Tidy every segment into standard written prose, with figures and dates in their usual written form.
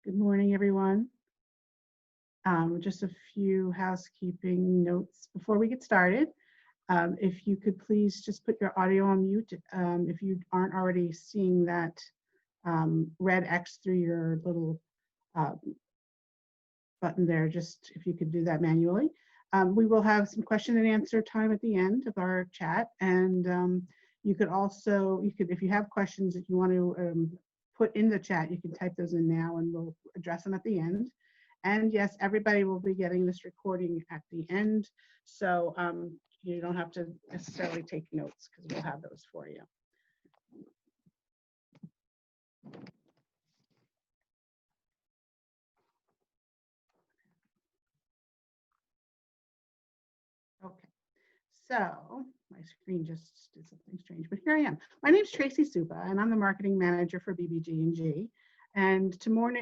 Good morning, everyone. Just a few housekeeping notes before we get started. If you could please just put your audio on mute if you aren't already seeing that red X through your little button there, just if you could do that manually. We will have some question and answer time at the end of our chat, and you could also, if you have questions that you want to put in the chat, you can type those in now and we'll address them at the end. And yes, everybody will be getting this recording at the end, so you don't have to necessarily take notes because we'll have those for you. Okay, so my screen just did something strange, but here I am. My name is Tracy Supa, and I'm the marketing manager for BBG&G. And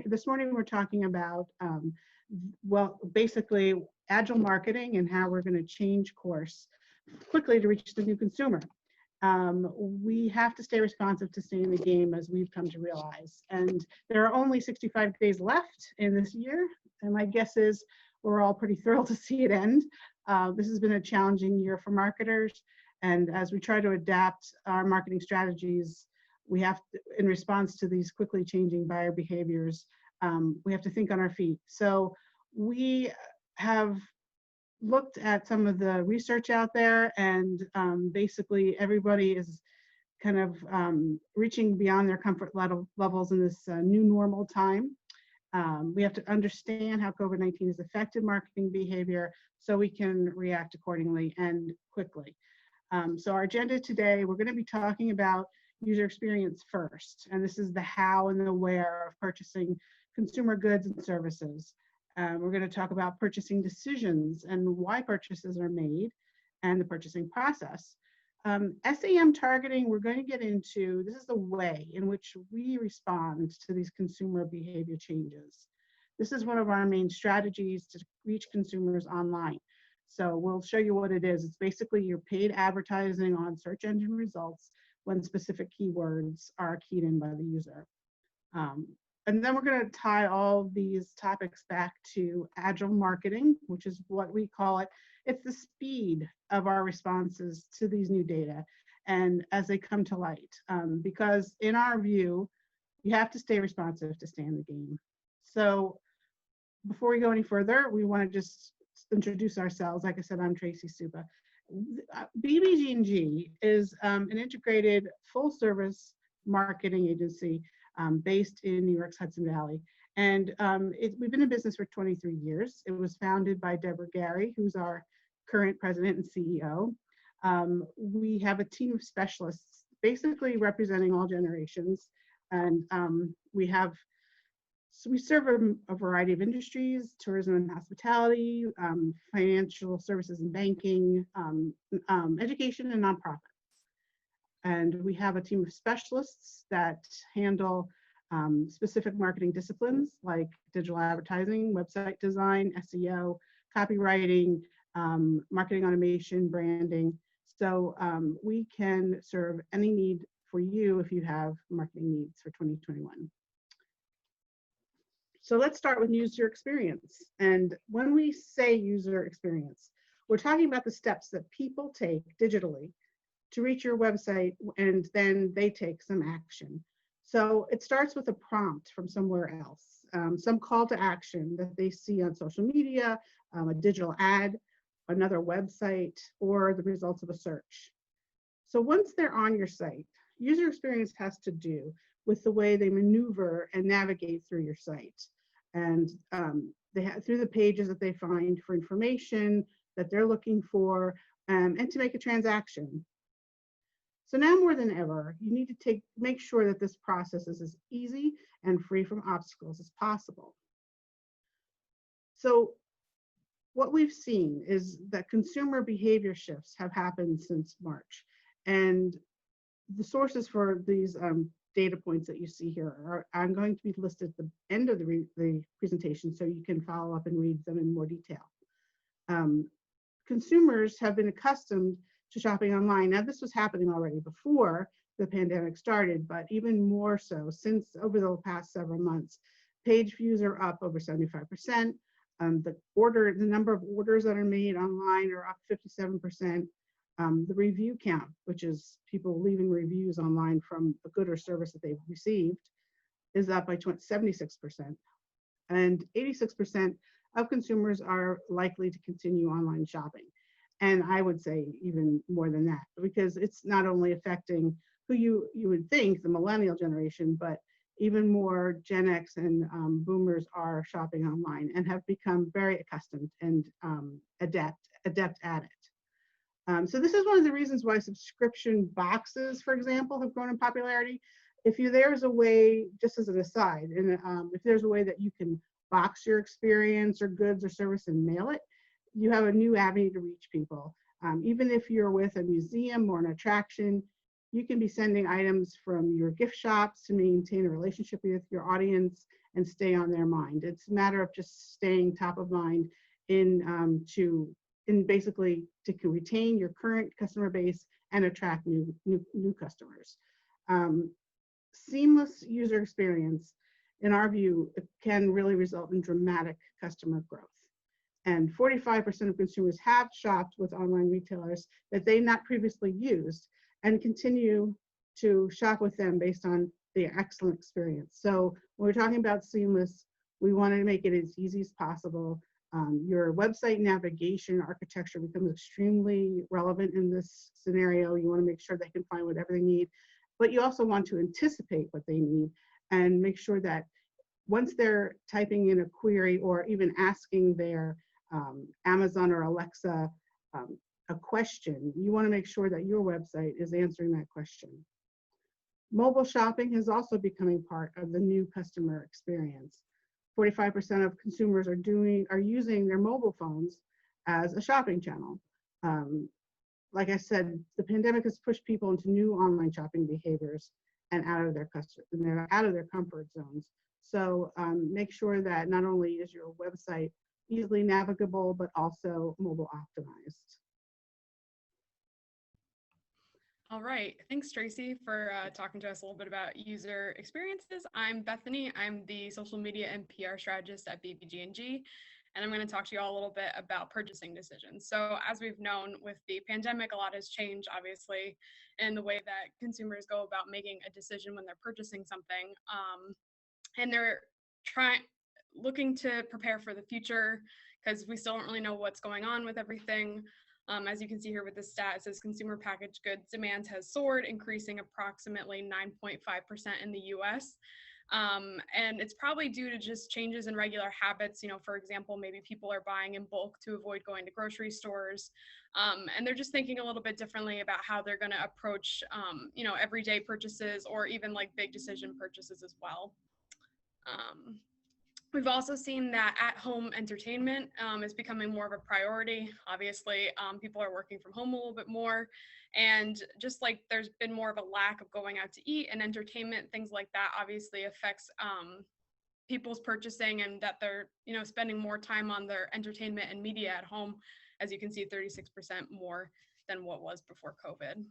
this morning we're talking about, well, basically agile marketing and how we're going to change course quickly to reach the new consumer. We have to stay responsive to stay in the game, as we've come to realize. And there are only 65 days left in this year, and my guess is we're all pretty thrilled to see it end. This has been a challenging year for marketers, and as we try to adapt our marketing strategies, we have to, in response to these quickly changing buyer behaviors, we have to think on our feet. So we have looked at some of the research out there, and basically everybody is kind of reaching beyond their comfort levels in this new normal time. We have to understand how COVID-19 has affected marketing behavior so we can react accordingly and quickly. So our agenda today, we're going to be talking about user experience first, and this is the how and the where of purchasing consumer goods and services. We're going to talk about purchasing decisions and why purchases are made and the purchasing process. SAM targeting, we're going to get into, this is the way in which we respond to these consumer behavior changes. This is one of our main strategies to reach consumers online. So we'll show you what it is. It's basically your paid advertising on search engine results when specific keywords are keyed in by the user. And then we're going to tie all these topics back to agile marketing, which is what we call it. It's the speed of our responses to these new data and as they come to light. Because in our view, you have to stay responsive to stay in the game. So before we go any further, we want to just introduce ourselves. Like I said, I'm Tracy Supa. BBG&G is an integrated full-service marketing agency based in New York's Hudson Valley. And we've been in business for 23 years. It was founded by Deborah Gary, who's our current president and CEO. We have a team of specialists basically representing all generations. And we serve a variety of industries: tourism and hospitality, financial services and banking, education, and nonprofits. And we have a team of specialists that handle specific marketing disciplines like digital advertising, website design, SEO, copywriting, marketing automation, branding. So we can serve any need for you if you have marketing needs for 2021. So let's start with user experience. And when we say user experience, we're talking about the steps that people take digitally to reach your website, and then they take some action. So it starts with a prompt from somewhere else, some call to action that they see on social media, a digital ad, another website, or the results of a search. So once they're on your site, user experience has to do with the way they maneuver and navigate through your site. And through the pages that they find for information that they're looking for, and to make a transaction. So now more than ever, you need to make sure that this process is as easy and free from obstacles as possible. So what we've seen is that consumer behavior shifts have happened since March. And the sources for these data points that you see here are going to be listed at the end of the presentation, so you can follow up and read them in more detail. Consumers have been accustomed to shopping online. Now, this was happening already before the pandemic started, but even more so since over the past several months. Page views are up over 75%. The number of orders that are made online are up 57%. The review count, which is people leaving reviews online from a good or service that they've received, is up by 76%. And 86% of consumers are likely to continue online shopping. And I would say even more than that, because it's not only affecting who you would think, the millennial generation, but even more Gen X and boomers are shopping online and have become very accustomed and adept at it. So this is one of the reasons why subscription boxes, for example, have grown in popularity. If there's a way, just as an aside, and if there's a way that you can box your experience or goods or service and mail it, you have a new avenue to reach people. Even if you're with a museum or an attraction, you can be sending items from your gift shops to maintain a relationship with your audience and stay on their mind. It's a matter of just staying top of mind in basically to retain your current customer base and attract new customers. Seamless user experience, in our view, can really result in dramatic customer growth. And 45% of consumers have shopped with online retailers that they not previously used and continue to shop with them based on their excellent experience. So when we're talking about seamless, we want to make it as easy as possible. Your website navigation architecture becomes extremely relevant in this scenario. You want to make sure they can find whatever they need, but you also want to anticipate what they need and make sure that once they're typing in a query or even asking their Amazon or Alexa a question, you want to make sure that your website is answering that question. Mobile shopping is also becoming part of the new customer experience. 45% of consumers are using their mobile phones as a shopping channel. Like I said, the pandemic has pushed people into new online shopping behaviors and out of their comfort zones. So make sure that not only is your website easily navigable, but also mobile optimized. All right, thanks Tracy for talking to us a little bit about user experiences. I'm Bethany, I'm the social media and PR strategist at BBG&G, and I'm going to talk to you all a little bit about purchasing decisions. So as we've known with the pandemic, a lot has changed obviously in the way that consumers go about making a decision when they're purchasing something, and they're looking to prepare for the future because we still don't really know what's going on with everything. As you can see here with the stat, it says consumer packaged goods demand has soared, increasing approximately 9.5% in the US. And it's probably due to just changes in regular habits. For example, maybe people are buying in bulk to avoid going to grocery stores. And they're just thinking a little bit differently about how they're going to approach, everyday purchases or even like big decision purchases as well. We've also seen that at-home entertainment is becoming more of a priority. Obviously, people are working from home a little bit more, and just like there's been more of a lack of going out to eat and entertainment, things like that obviously affects people's purchasing, and that they're spending more time on their entertainment and media at home, as you can see, 36% more than what was before COVID.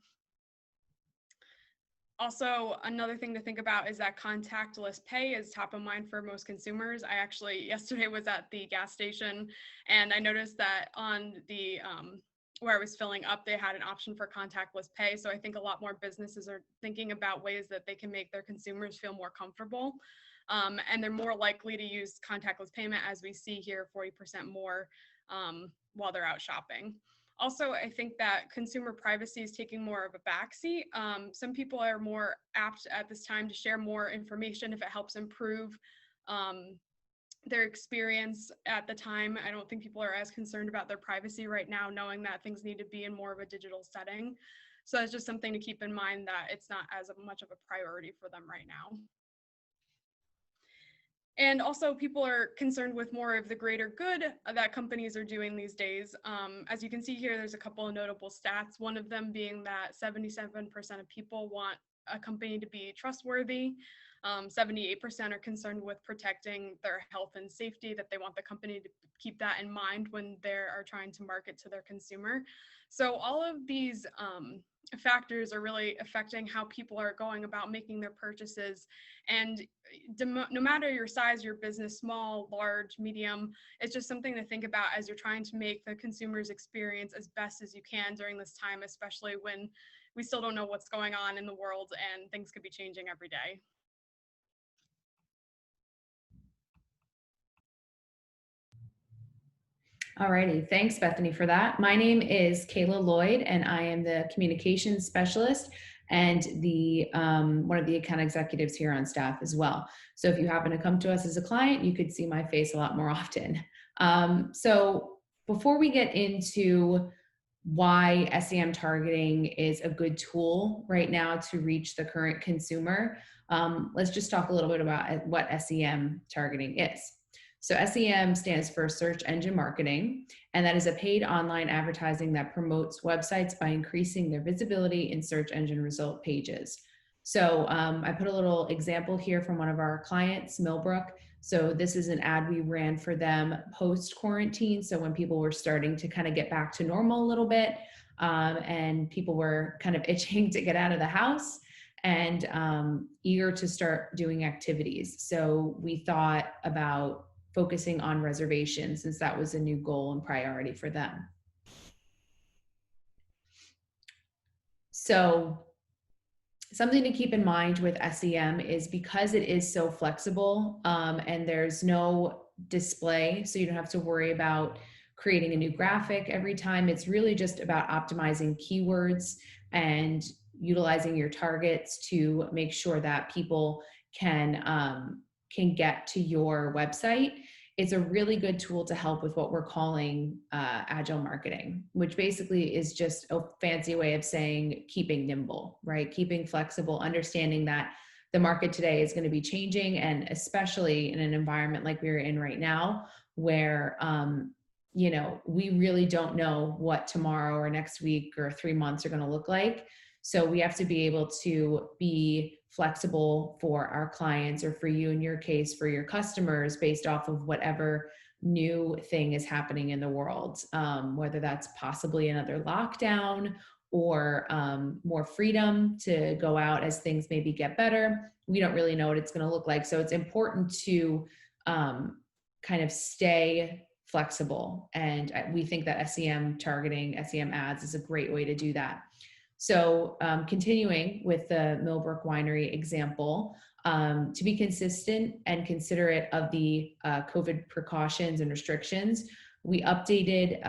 Also, another thing to think about is that contactless pay is top of mind for most consumers. I actually yesterday was at the gas station and I noticed that on the where I was filling up, they had an option for contactless pay. So I think a lot more businesses are thinking about ways that they can make their consumers feel more comfortable. And they're more likely to use contactless payment, as we see here, 40% more while they're out shopping. Also, I think that consumer privacy is taking more of a backseat. Some people are more apt at this time to share more information if it helps improve their experience at the time. I don't think people are as concerned about their privacy right now, knowing that things need to be in more of a digital setting. So that's just something to keep in mind, that it's not as much of a priority for them right now. And also, people are concerned with more of the greater good that companies are doing these days. As you can see here, there's a couple of notable stats, one of them being that 77% of people want a company to be trustworthy. 78% are concerned with protecting their health and safety, that they want the company to keep that in mind when they are trying to market to their consumer. So all of these factors are really affecting how people are going about making their purchases. And no matter your size, your business, small, large, medium, it's just something to think about as you're trying to make the consumer's experience as best as you can during this time, especially when we still don't know what's going on in the world and things could be changing every day. Alrighty, thanks Bethany for that. My name is Kayla Lloyd and I am the communications specialist and the one of the account executives here on staff as well. So if you happen to come to us as a client, you could see my face a lot more often. So before we get into why SEM targeting is a good tool right now to reach the current consumer, let's just talk a little bit about what SEM targeting is. So SEM stands for search engine marketing, and that is a paid online advertising that promotes websites by increasing their visibility in search engine result pages. So I put a little example here from one of our clients, Millbrook. So this is an ad we ran for them post-quarantine. So when people were starting to kind of get back to normal a little bit, and people were kind of itching to get out of the house and eager to start doing activities. So we thought about focusing on reservations since that was a new goal and priority for them. So something to keep in mind with SEM is because it is so flexible and there's no display, so you don't have to worry about creating a new graphic every time. It's really just about optimizing keywords and utilizing your targets to make sure that people can get to your website. It's a really good tool to help with what we're calling agile marketing, which basically is just a fancy way of saying keeping nimble, right? Keeping flexible, understanding that the market today is going to be changing, and especially in an environment like we're in right now, where we really don't know what tomorrow or next week or 3 months are going to look like. So we have to be able to be flexible for our clients, or for you in your case, for your customers, based off of whatever new thing is happening in the world, whether that's possibly another lockdown or more freedom to go out as things maybe get better. We don't really know what it's going to look like. So it's important to kind of stay flexible. And we think that SEM targeting, SEM ads is a great way to do that. So continuing with the Millbrook Winery example, to be consistent and considerate of the COVID precautions and restrictions, we updated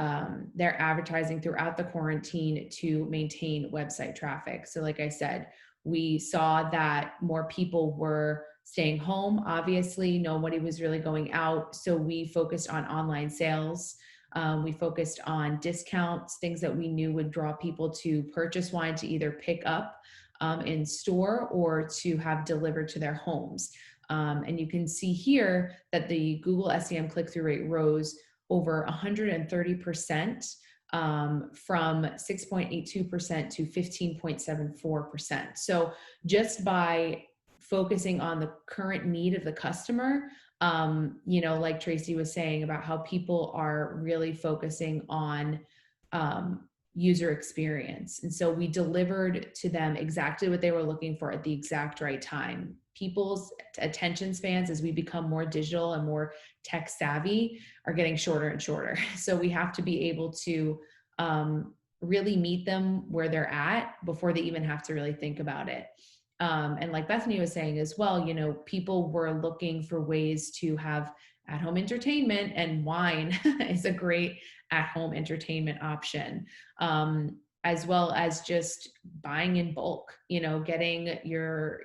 their advertising throughout the quarantine to maintain website traffic. So like I said, we saw that more people were staying home. Obviously, nobody was really going out. So we focused on online sales. We focused on discounts, things that we knew would draw people to purchase wine to either pick up in store or to have delivered to their homes. And you can see here that the Google SEM click-through rate rose over 130% from 6.82% to 15.74%. So just by focusing on the current need of the customer, like Tracy was saying about how people are really focusing on user experience. And so we delivered to them exactly what they were looking for at the exact right time. People's attention spans, as we become more digital and more tech savvy, are getting shorter and shorter. So we have to be able to really meet them where they're at before they even have to really think about it. And like Bethany was saying as well, people were looking for ways to have at-home entertainment, and wine is a great at-home entertainment option, as well as just buying in bulk, getting your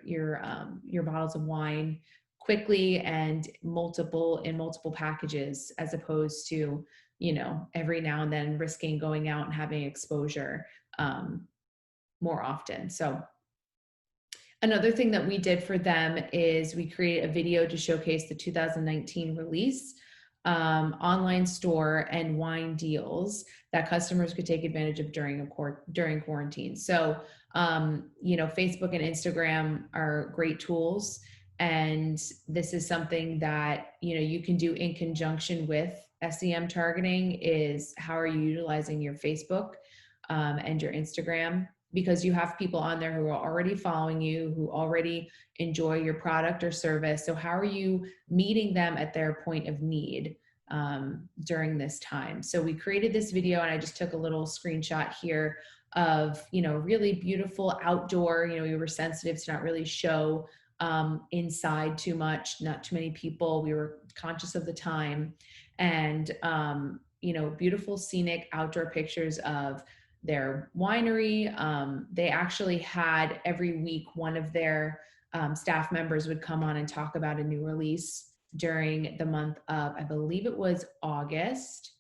bottles of wine quickly and in multiple packages, as opposed to, every now and then risking going out and having exposure more often. So another thing that we did for them is we created a video to showcase the 2019 release, online store and wine deals that customers could take advantage of during quarantine. So, Facebook and Instagram are great tools, And this is something that, you can do in conjunction with SEM targeting, is how are you utilizing your Facebook and your Instagram, because you have people on there who are already following you, who already enjoy your product or service. So how are you meeting them at their point of need during this time? So we created this video, and I just took a little screenshot here of, really beautiful outdoor. We were sensitive to not really show inside too much, not too many people. We were conscious of the time, and beautiful scenic outdoor pictures of their winery. They actually had every week one of their staff members would come on and talk about a new release during the month of, I believe it was August.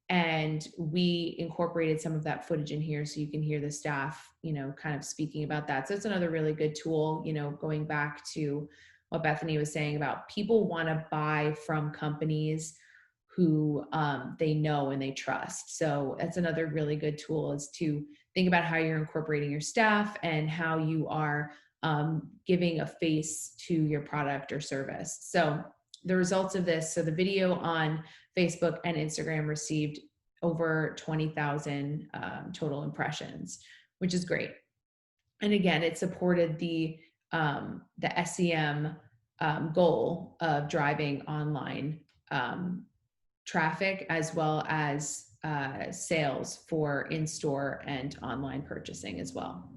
And we incorporated some of that footage in here so you can hear the staff, kind of speaking about that. So it's another really good tool, going back to what Bethany was saying about people want to buy from companies who they know and they trust. So that's another really good tool, is to think about how you're incorporating your staff and how you are giving a face to your product or service. So the results of this, so the video on Facebook and Instagram received over 20,000 total impressions, which is great. And again, it supported the SEM goal of driving online traffic, as well as sales for in-store and online purchasing as well.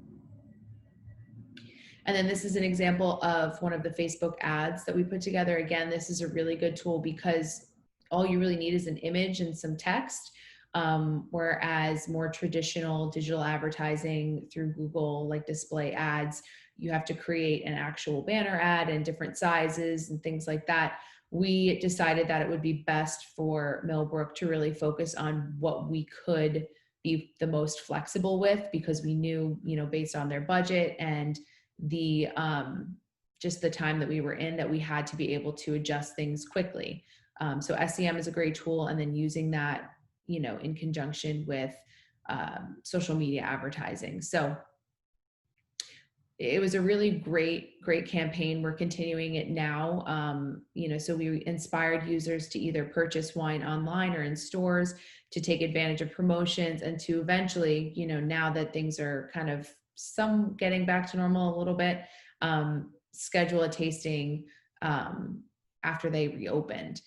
And then this is an example of one of the Facebook ads that we put together. Again, this is a really good tool because all you really need is an image and some text, whereas more traditional digital advertising through Google, like display ads, you have to create an actual banner ad in different sizes and things like that. We decided that it would be best for Millbrook to really focus on what we could be the most flexible with, because we knew, based on their budget and the just the time that we were in, that we had to be able to adjust things quickly. So SEM is a great tool, and then using that, in conjunction with social media advertising. So it was a really great campaign. We're continuing it now. So we inspired users to either purchase wine online or in stores, to take advantage of promotions, and to eventually, now that things are kind of some getting back to normal a little bit, schedule a tasting after they reopened.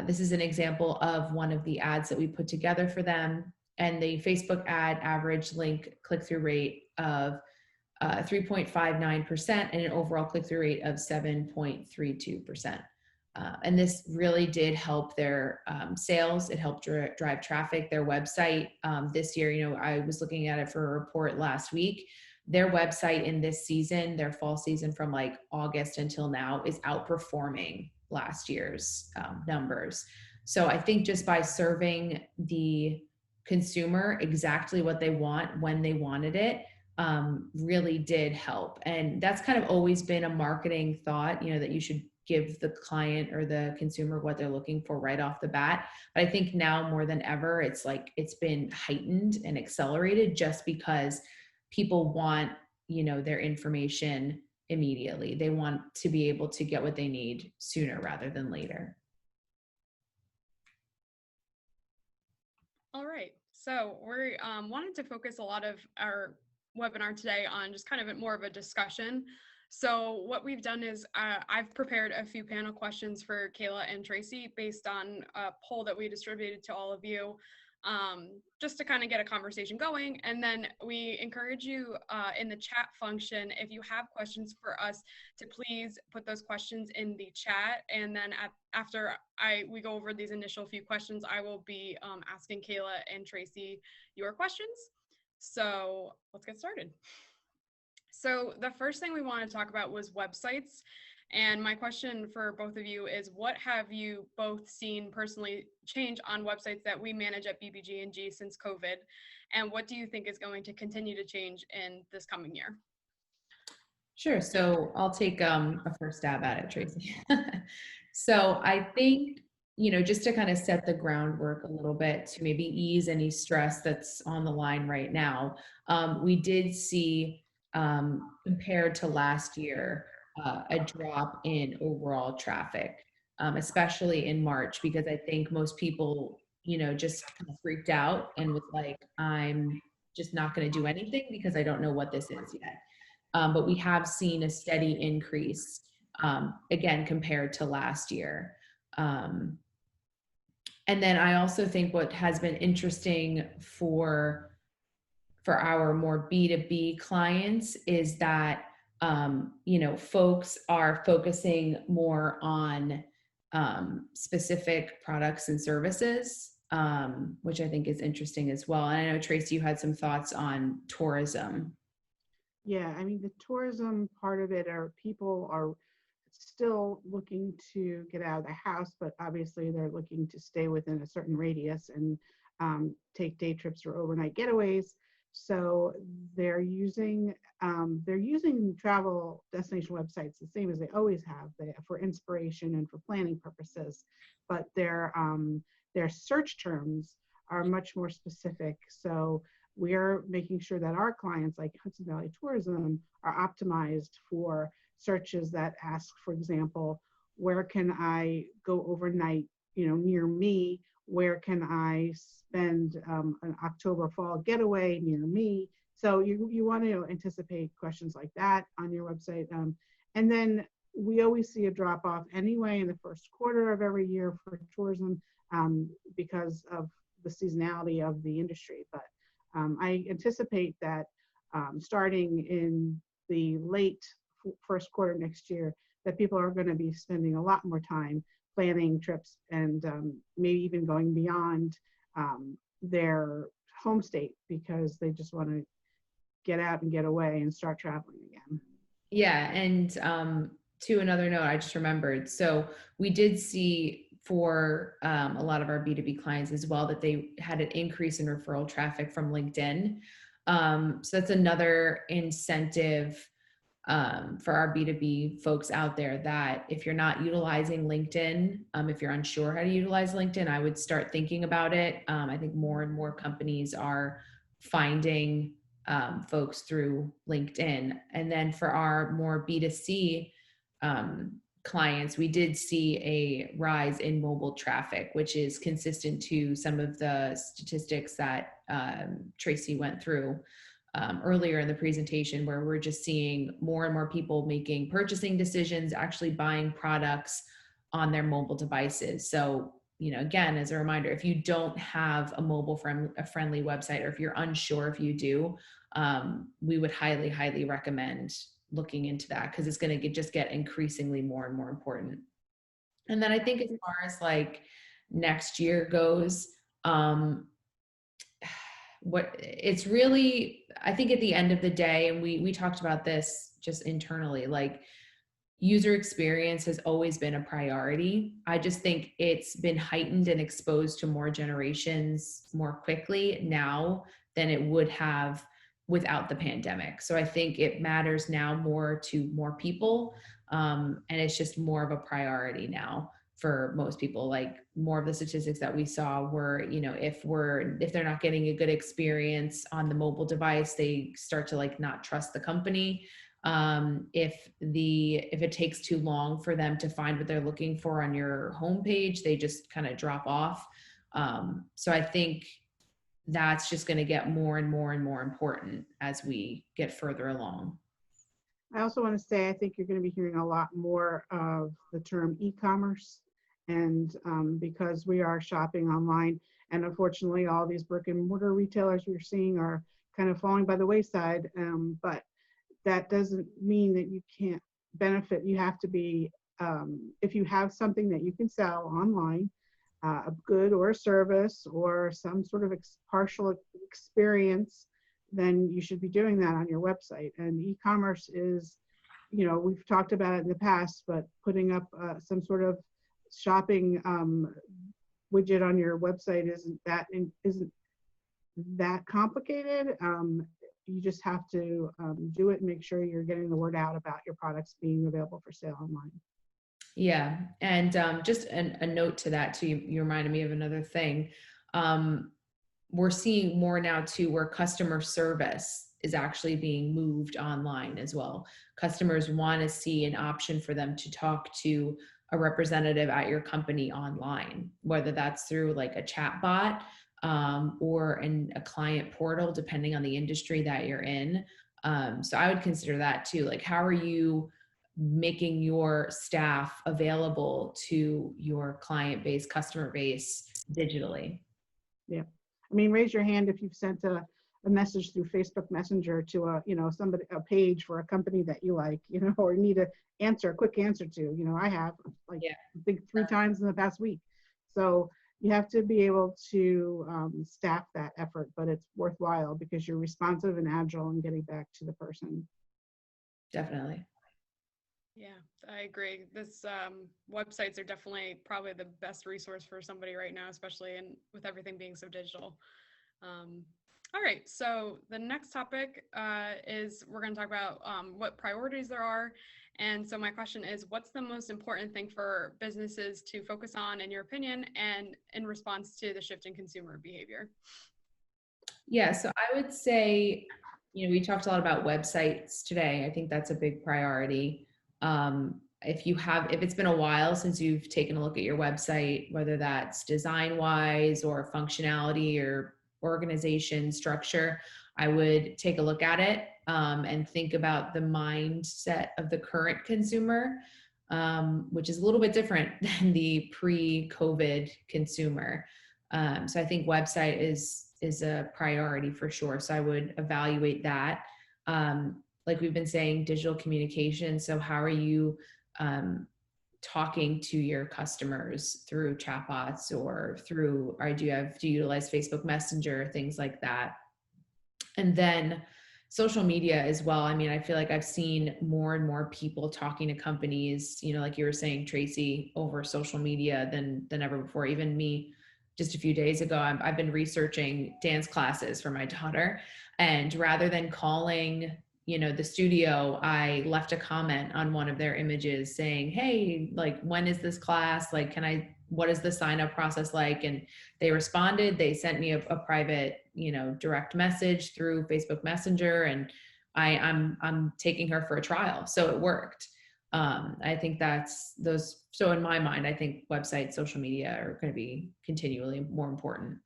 This is an example of one of the ads that we put together for them, and the Facebook ad average link click-through rate of 3.59% and an overall click-through rate of 7.32%. And this really did help their sales. It helped drive traffic. Their website this year, I was looking at it for a report last week. Their website in this season, their fall season from like August until now, is outperforming last year's numbers. So I think just by serving the consumer exactly what they want when they wanted it, really did help. And that's kind of always been a marketing thought, that you should give the client or the consumer what they're looking for right off the bat. But I think now more than ever, it's been heightened and accelerated, just because people want, their information immediately. They want to be able to get what they need sooner rather than later. All right. So we wanted to focus a lot of our webinar today on just kind of more of a discussion. So what we've done is I've prepared a few panel questions for Kayla and Tracy based on a poll that we distributed to all of you, just to kind of get a conversation going. And then we encourage you in the chat function, if you have questions for us, to please put those questions in the chat. And then after we go over these initial few questions, I will be asking Kayla and Tracy your questions. So let's get started. So the first thing we want to talk about was websites. And my question for both of you is, what have you both seen personally change on websites that we manage at BBG&G since COVID? And what do you think is going to continue to change in this coming year? Sure. So I'll take a first stab at it, Tracy. So I think, just to kind of set the groundwork a little bit to maybe ease any stress that's on the line right now, we did see, compared to last year, a drop in overall traffic, especially in March, because I think most people, just kind of freaked out and was like, I'm just not going to do anything because I don't know what this is yet. But we have seen a steady increase, again, compared to last year. And then I also think what has been interesting for our more B2B clients is that folks are focusing more on specific products and services, which I think is interesting as well. And I know, Tracy, you had some thoughts on tourism. Yeah, I mean, the tourism part of it are people are still looking to get out of the house, but obviously they're looking to stay within a certain radius and take day trips or overnight getaways. So they're using travel destination websites the same as they always have for inspiration and for planning purposes, but their search terms are much more specific. So we're making sure that our clients like Hudson Valley Tourism are optimized for searches that ask, for example, where can I go overnight, near me? Where can I spend an October fall getaway near me? So you want to anticipate questions like that on your website. And then we always see a drop off anyway in the first quarter of every year for tourism because of the seasonality of the industry. But I anticipate that starting in the late first quarter next year, that people are going to be spending a lot more time planning trips and maybe even going beyond their home state because they just want to get out and get away and start traveling again. Yeah, and to another note, I just remembered. So we did see for a lot of our B2B clients as well that they had an increase in referral traffic from LinkedIn. So that's another incentive for our B2B folks out there that if you're not utilizing LinkedIn, if you're unsure how to utilize LinkedIn, I would start thinking about it. I think more and more companies are finding folks through LinkedIn. And then for our more B2C clients, we did see a rise in mobile traffic, which is consistent to some of the statistics that Tracy went through earlier in the presentation, where we're just seeing more and more people making purchasing decisions, actually buying products on their mobile devices. So, again, as a reminder, if you don't have a mobile friendly website, or if you're unsure if you do, we would highly, highly recommend looking into that because it's going to just get increasingly more and more important. And then I think as far as like next year goes, what it's really, I think at the end of the day, and we talked about this just internally, like user experience has always been a priority. I just think it's been heightened and exposed to more generations more quickly now than it would have without the pandemic. So I think it matters now more to more people. And it's just more of a priority now for most people. Like more of the statistics that we saw were, if they're not getting a good experience on the mobile device, they start to like not trust the company. If it takes too long for them to find what they're looking for on your homepage, they just kind of drop off. So I think that's just going to get more and more and more important as we get further along. I also want to say, I think you're going to be hearing a lot more of the term e-commerce, and because we are shopping online, and unfortunately all these brick and mortar retailers we're seeing are kind of falling by the wayside, but that doesn't mean that you can't benefit. You have to be, if you have something that you can sell online, a good or a service or some sort of partial experience, then you should be doing that on your website. And e-commerce is, we've talked about it in the past, but putting up some sort of shopping widget on your website isn't that complicated. You just have to do it and make sure you're getting the word out about your products being available for sale online. Yeah. And just a note to that too, you reminded me of another thing. We're seeing more now too, where customer service is actually being moved online as well. Customers want to see an option for them to talk to a representative at your company online, whether that's through like a chat bot or in a client portal, depending on the industry that you're in. So I would consider that too. Like, how are you making your staff available to your client base, customer base digitally? Yeah. I mean, raise your hand if you've sent a message through Facebook Messenger to somebody, a page for a company that you like, or need a quick answer to. I have, like, Yeah. I think 3 times in the past week. So you have to be able to staff that effort, but it's worthwhile because you're responsive and agile and getting back to the person. Definitely. Yeah, I agree. This websites are definitely probably the best resource for somebody right now, especially with everything being so digital. All right, so the next topic is we're going to talk about what priorities there are. And so my question is, what's the most important thing for businesses to focus on, in your opinion, and in response to the shift in consumer behavior? Yeah, so I would say, we talked a lot about websites today. I think that's a big priority. If it's been a while since you've taken a look at your website, whether that's design wise or functionality or organization structure, I would take a look at it and think about the mindset of the current consumer, which is a little bit different than the pre-COVID consumer. So I think website is a priority for sure. So I would evaluate that. Like we've been saying, digital communication. So how are you talking to your customers through chatbots or do you utilize Facebook Messenger, things like that? And then social media as well. I mean, I feel like I've seen more and more people talking to companies, like you were saying, Tracy, over social media than ever before. Even me, just a few days ago, I've been researching dance classes for my daughter. And rather than calling, the studio, I left a comment on one of their images saying, hey, like, when is this class? Like, what is the sign up process like? And they responded, they sent me a private, direct message through Facebook Messenger, and I'm taking her for a trial. So it worked. I think so in my mind, I think websites, social media are going to be continually more important.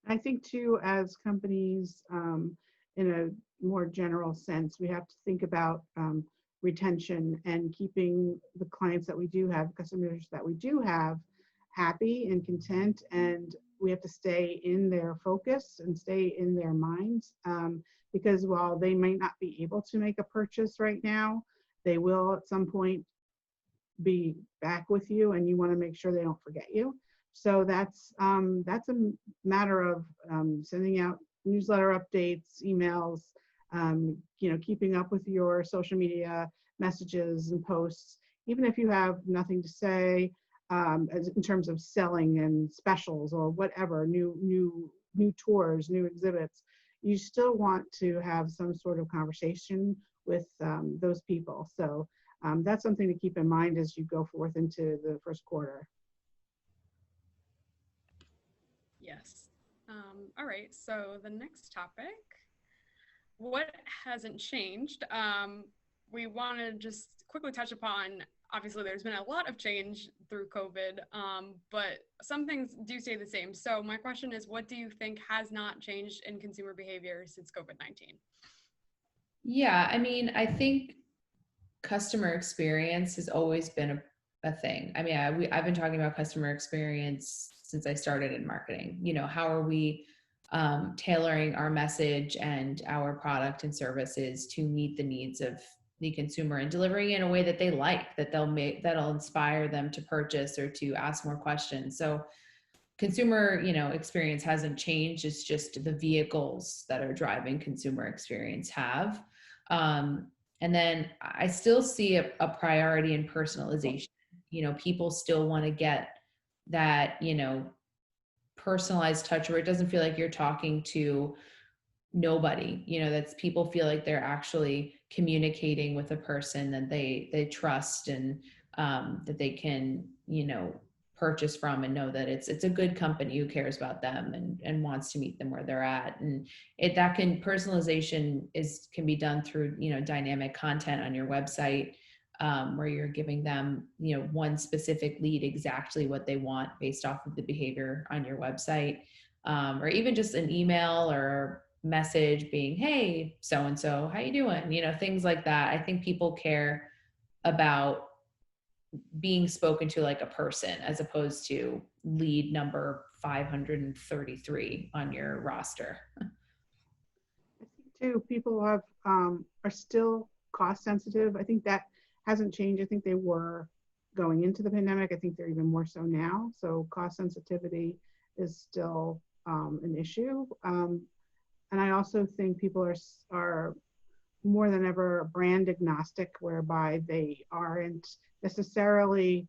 I think too, as companies, in a more general sense, we have to think about retention and keeping the clients that we do have, customers that we do have, happy and content, and we have to stay in their focus and stay in their minds, because while they may not be able to make a purchase right now, they will at some point be back with you, and you want to make sure they don't forget you. So that's a matter of sending out newsletter updates, emails, keeping up with your social media messages and posts, even if you have nothing to say, in terms of selling and specials or whatever, new tours, new exhibits. You still want to have some sort of conversation with those people. So that's something to keep in mind as you go forth into the first quarter. Yes. All right. So the next topic, what hasn't changed? We want to just quickly touch upon, obviously there's been a lot of change through COVID, but some things do stay the same. So my question is, what do you think has not changed in consumer behavior since COVID-19? Yeah, I mean, I think customer experience has always been a thing. I mean, I've been talking about customer experience since I started in marketing. How are we tailoring our message and our product and services to meet the needs of the consumer and delivering it in a way that they like, that'll inspire them to purchase or to ask more questions. So consumer, experience hasn't changed. It's just the vehicles that are driving consumer experience have. And then I still see a priority in personalization. People still want to get that, personalized touch where it doesn't feel like you're talking to nobody, that's people feel like they're actually communicating with a person that they trust and that they can, purchase from and know that it's a good company who cares about them and wants to meet them where they're at. And personalization can be done through, dynamic content on your website, where you're giving them, one specific lead exactly what they want based off of the behavior on your website, or even just an email or message being, hey, so-and-so, how you doing? Things like that. I think people care about being spoken to like a person as opposed to lead number 533 on your roster. I think too, people are still cost sensitive. I think that hasn't changed. I think they were going into the pandemic. I think they're even more so now. So cost sensitivity is still an issue. And I also think people are more than ever brand agnostic, whereby they aren't necessarily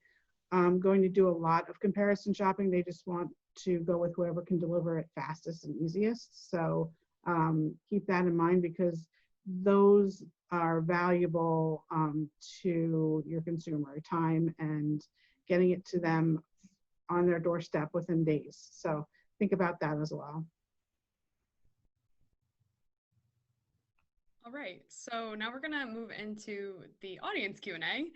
going to do a lot of comparison shopping. They just want to go with whoever can deliver it fastest and easiest. So keep that in mind, because those are valuable to your consumer, time and getting it to them on their doorstep within days. So think about that as well. All right, so now we're gonna move into the audience Q&A.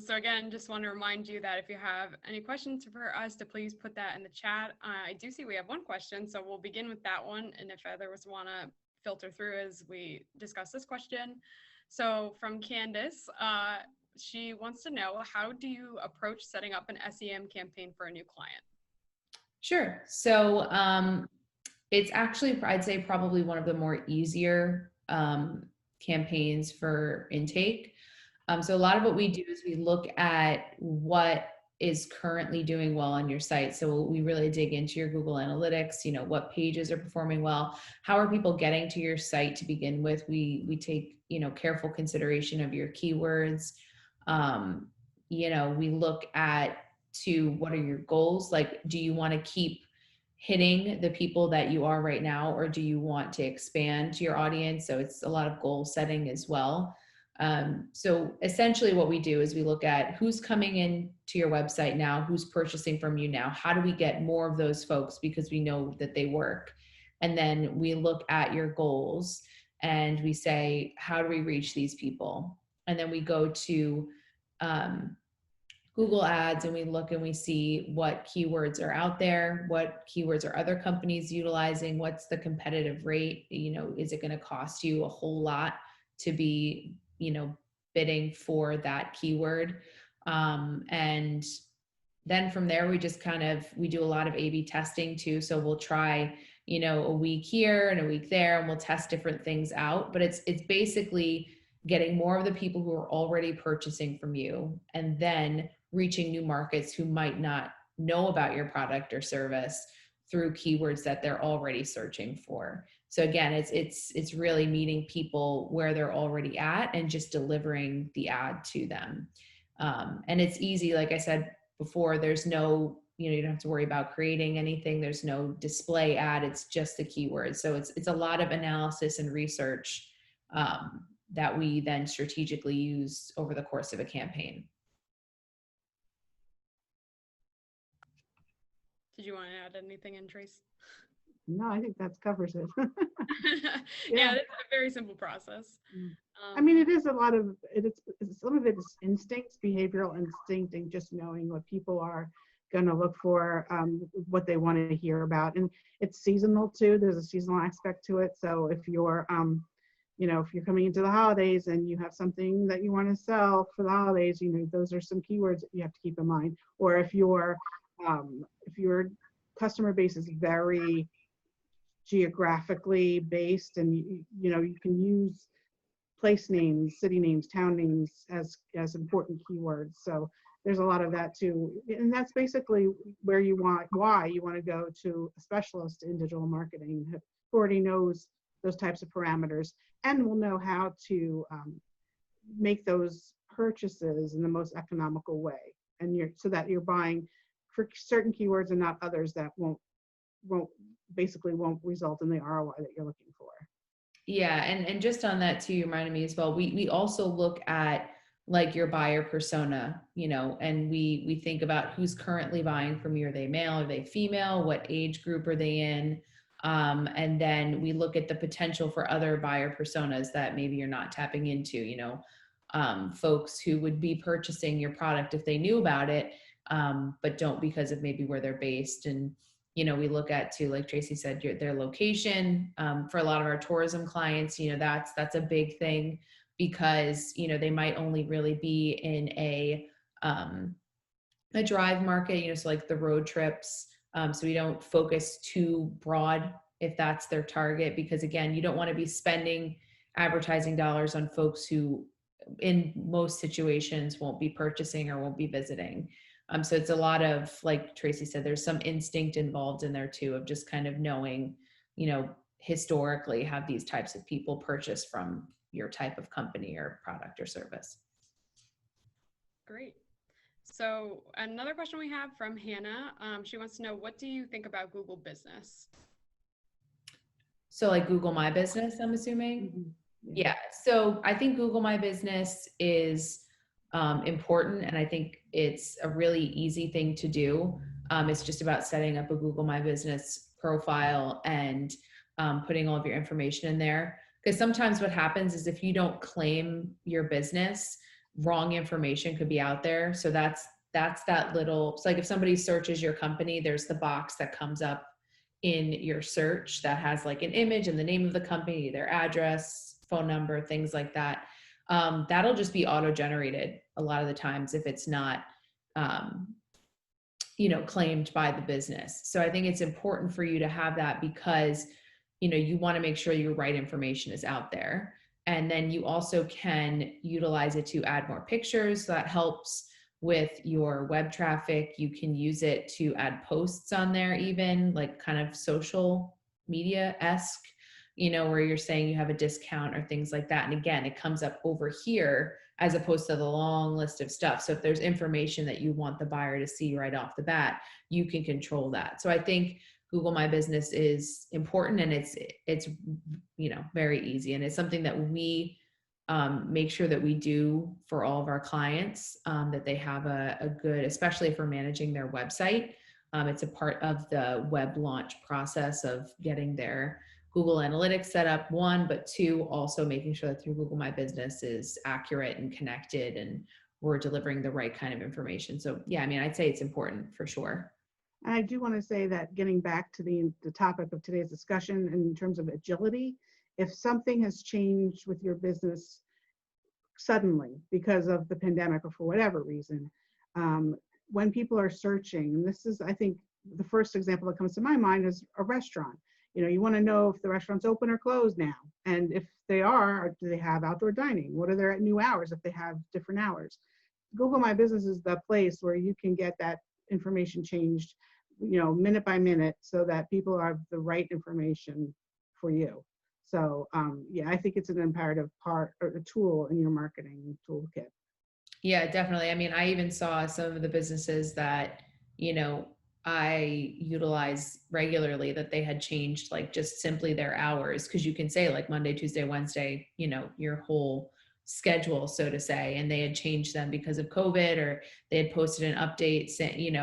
So again, just want to remind you that if you have any questions for us, to please put that in the chat. I do see we have one question, so we'll begin with that one. And if others want to filter through as we discuss this question. So from Candace, she wants to know, how do you approach setting up an SEM campaign for a new client? Sure. So it's actually, I'd say, probably one of the more easier campaigns for intake. So a lot of what we do is we look at what is currently doing well on your site. So we really dig into your Google Analytics, what pages are performing well, how are people getting to your site to begin with. We take, careful consideration of your keywords. We look at what are your goals? Like, do you want to keep hitting the people that you are right now, or do you want to expand your audience? So it's a lot of goal setting as well. So essentially what we do is we look at who's coming in to your website now, who's purchasing from you now, how do we get more of those folks, because we know that they work. And then we look at your goals and we say, how do we reach these people? And then we go to Google Ads and we look and we see what keywords are out there, what keywords are other companies utilizing, what's the competitive rate, is it going to cost you a whole lot to be, bidding for that keyword. And then from there, we just we do a lot of A/B testing too. So we'll try, a week here and a week there, and we'll test different things out. But it's basically getting more of the people who are already purchasing from you, and then reaching new markets who might not know about your product or service through keywords that they're already searching for. So again, it's really meeting people where they're already at and just delivering the ad to them. And it's easy, like I said before, there's no, you don't have to worry about creating anything. There's no display ad, it's just the keywords. So it's a lot of analysis and research that we then strategically use over the course of a campaign. Did you want to add anything in, Trace? No, I think that covers it. Yeah, it's a very simple process. I mean, it is a lot of some of it is instincts, behavioral instinct, and just knowing what people are going to look for, what they want to hear about. And it's seasonal too. There's a seasonal aspect to it. So if you're, if you're coming into the holidays and you have something that you want to sell for the holidays, those are some keywords that you have to keep in mind. Or if your customer base is very geographically based, and you can use place names, city names, town names as important keywords. So there's a lot of that too, and that's basically why you want to go to a specialist in digital marketing who already knows those types of parameters and will know how to make those purchases in the most economical way, and so that you're buying for certain keywords and not others that won't result in the ROI that you're looking for. Yeah, and just on that too, you reminded me as well, we also look at like your buyer persona, and we think about who's currently buying from you. Are they male? Are they female? What age group are they in? And then we look at the potential for other buyer personas that maybe you're not tapping into, folks who would be purchasing your product if they knew about it, but don't because of maybe where they're based. And, we look at too, like Tracy said, their location. For a lot of our tourism clients, that's a big thing, because they might only really be in a drive market, so like the road trips. So we don't focus too broad if that's their target, because again, you don't want to be spending advertising dollars on folks who in most situations won't be purchasing or won't be visiting. So it's a lot of, like Tracy said, there's some instinct involved in there too, of just kind of knowing, historically have these types of people purchase from your type of company or product or service. Great. So another question we have from Hannah, she wants to know, what do you think about Google Business? So like Google My Business, I'm assuming? Mm-hmm. Yeah. So I think Google My Business is important, and I think it's a really easy thing to do. It's just about setting up a Google My Business profile and putting all of your information in there. Because sometimes what happens is if you don't claim your business, wrong information could be out there. So that's that little, it's like if somebody searches your company, there's the box that comes up in your search that has like an image and the name of the company, their address, phone number, things like that. That'll just be auto-generated a lot of the times if it's not, claimed by the business. So I think it's important for you to have that, because, you want to make sure your right information is out there. And then you also can utilize it to add more pictures. So that helps with your web traffic. You can use it to add posts on there, even like kind of social media-esque, where you're saying you have a discount or things like that. And again, it comes up over here as opposed to the long list of stuff. So if there's information that you want the buyer to see right off the bat, you can control that. So I think Google My Business is important, and it's very easy. And it's something that we make sure that we do for all of our clients, that they have a good, especially if we're managing their website. It's a part of the web launch process of getting their Google Analytics set up, one, but two, also making sure that through Google My Business is accurate and connected and we're delivering the right kind of information. So yeah, I'd say it's important for sure. I do want to say that, getting back to the topic of today's discussion in terms of agility, if something has changed with your business suddenly because of the pandemic or for whatever reason, when people are searching, and this is, I think, the first example that comes to my mind is a restaurant. You want to know if the restaurant's open or closed now. And if they are, do they have outdoor dining? What are their new hours if they have different hours? Google My Business is the place where you can get that information changed, minute by minute, so that people have the right information for you. So yeah, I think it's an imperative part or a tool in your marketing toolkit. Yeah, definitely. I even saw some of the businesses that, I utilize regularly, that they had changed like just simply their hours, because you can say like Monday, Tuesday, Wednesday, your whole schedule, so to say, and they had changed them because of COVID, or they had posted an update saying,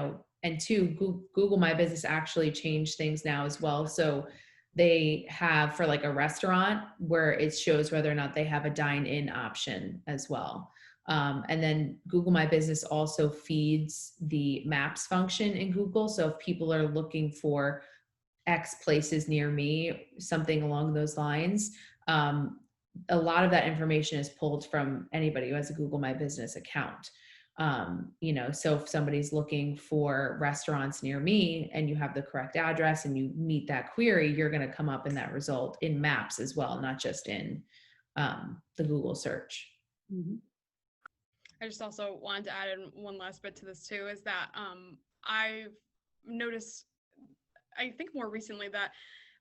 and two, Google My Business actually changed things now as well. So they have, for like a restaurant, where it shows whether or not they have a dine-in option as well. And then Google My Business also feeds the maps function in Google. So if people are looking for X places near me, something along those lines, a lot of that information is pulled from anybody who has a Google My Business account. So if somebody's looking for restaurants near me and you have the correct address and you meet that query, you're going to come up in that result in maps as well, not just in the Google search. Mm-hmm. I just also wanted to add in one last bit to this too, is that I've noticed, I think more recently, that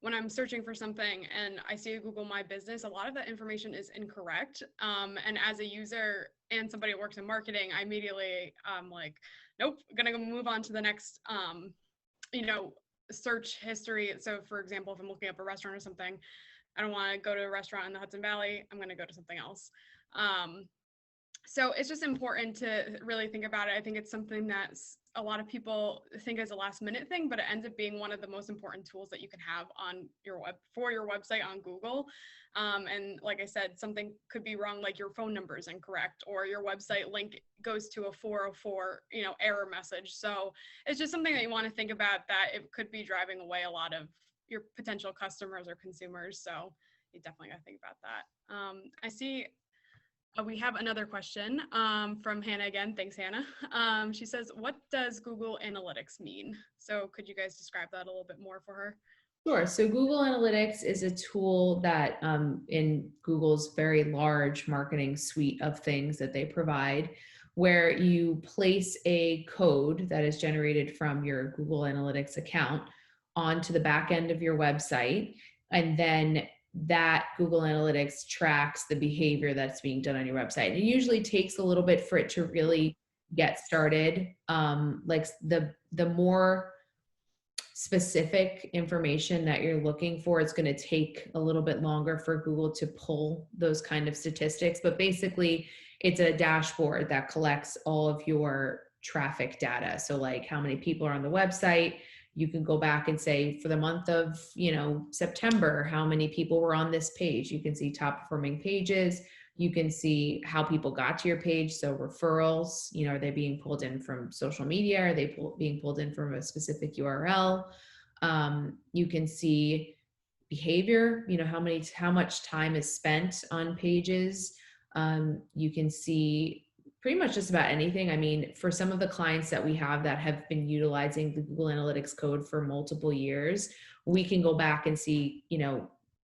when I'm searching for something and I see a Google My Business, a lot of that information is incorrect. And as a user and somebody that works in marketing, I immediately like, nope, gonna go move on to the next, search history. So for example, if I'm looking up a restaurant or something, I don't want to go to a restaurant in the Hudson Valley, I'm gonna go to something else. So it's just important to really think about it. I think it's something that's a lot of people think is a last minute thing, but it ends up being one of the most important tools that you can have on your for your website on Google. And like I said, something could be wrong, like your phone number is incorrect, or your website link goes to a 404, error message. So it's just something that you want to think about, that it could be driving away a lot of your potential customers or consumers. So you definitely got to think about that. I see we have another question from Hannah again. Thanks, Hannah. She says, what does Google Analytics mean? So could you guys describe that a little bit more for her? Sure. So Google Analytics is a tool that in Google's very large marketing suite of things that they provide, where you place a code that is generated from your Google Analytics account onto the back end of your website. And then that Google Analytics tracks the behavior that's being done on your website. It usually takes a little bit for it to really get started. Like the more specific information that you're looking for, it's going to take a little bit longer for Google to pull those kind of statistics. But basically, it's a dashboard that collects all of your traffic data. So like how many people are on the website. You can go back and say for the month of, September, how many people were on this page. You can see top performing pages. You can see how people got to your page. So referrals, are they being pulled in from social media? Are they being pulled in from a specific URL? You can see behavior, how much time is spent on pages. You can see pretty much just about anything. I mean, for some of the clients that we have that have been utilizing the Google Analytics code for multiple years, we can go back and see,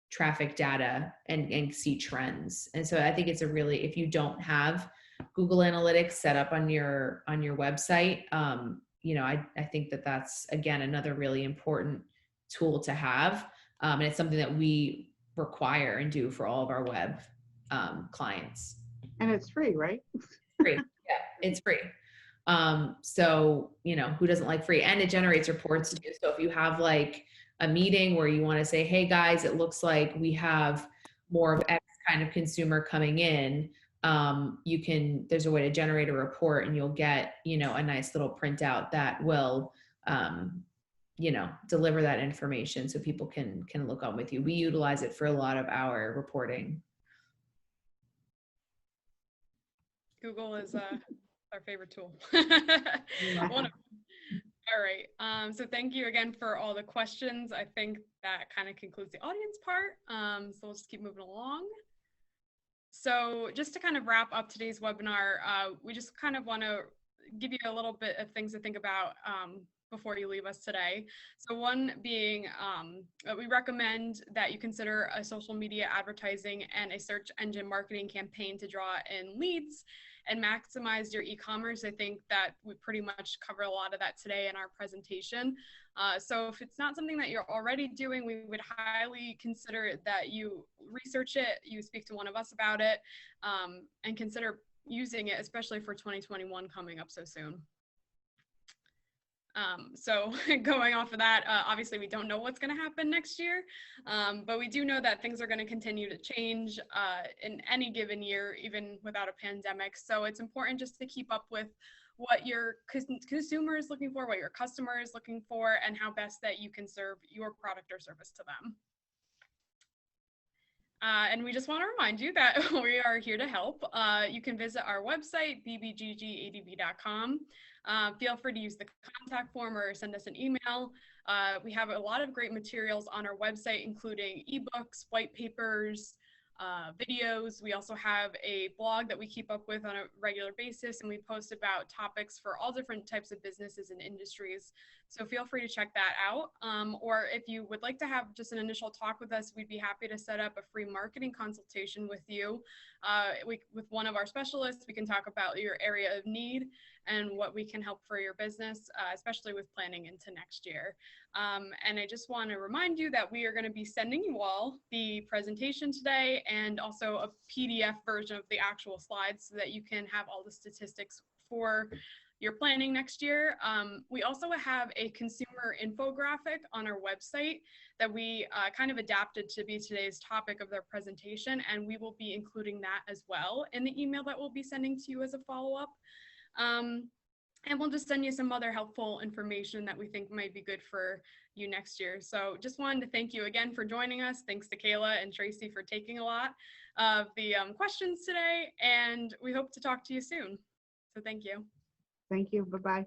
traffic data and see trends. And so I think it's if you don't have Google Analytics set up on your website, I think that's, again, another really important tool to have. And it's something that we require and do for all of our web clients. And it's free, right? Free. Yeah, it's free. So, who doesn't like free? And it generates reports too. So if you have like a meeting where you want to say, hey guys, it looks like we have more of X kind of consumer coming in, there's a way to generate a report and you'll get, a nice little printout that will, deliver that information so people can look on with you. We utilize it for a lot of our reporting. Google is our favorite tool. All right. So thank you again for all the questions. I think that kind of concludes the audience part. So we'll just keep moving along. So just to kind of wrap up today's webinar, we just kind of want to give you a little bit of things to think about before you leave us today. So one being we recommend that you consider a social media advertising and a search engine marketing campaign to draw in leads and maximize your e-commerce. I think that we pretty much cover a lot of that today in our presentation. So if it's not something that you're already doing, we would highly consider that you research it, you speak to one of us about it, and consider using it, especially for 2021 coming up so soon. So going off of that, obviously we don't know what's going to happen next year, but we do know that things are going to continue to change in any given year, even without a pandemic. So it's important just to keep up with what your consumer is looking for, what your customer is looking for, and how best that you can serve your product or service to them. And we just want to remind you that we are here to help. You can visit our website, bbggadv.com. Feel free to use the contact form or send us an email. We have a lot of great materials on our website, including ebooks, white papers, videos. We also have a blog that we keep up with on a regular basis, and we post about topics for all different types of businesses and industries. So feel free to check that out. Or if you would like to have just an initial talk with us, we'd be happy to set up a free marketing consultation with you. With one of our specialists, we can talk about your area of need and what we can help for your business, especially with planning into next year. And I just want to remind you that we are going to be sending you all the presentation today and also a PDF version of the actual slides so that you can have all the statistics for you're planning next year. We also have a consumer infographic on our website that we kind of adapted to be today's topic of their presentation, and we will be including that as well in the email that we'll be sending to you as a follow-up. And we'll just send you some other helpful information that we think might be good for you next year. So just wanted to thank you again for joining us. Thanks to Kayla and Tracy for taking a lot of the questions today, and we hope to talk to you soon. So thank you. Thank you. Bye-bye.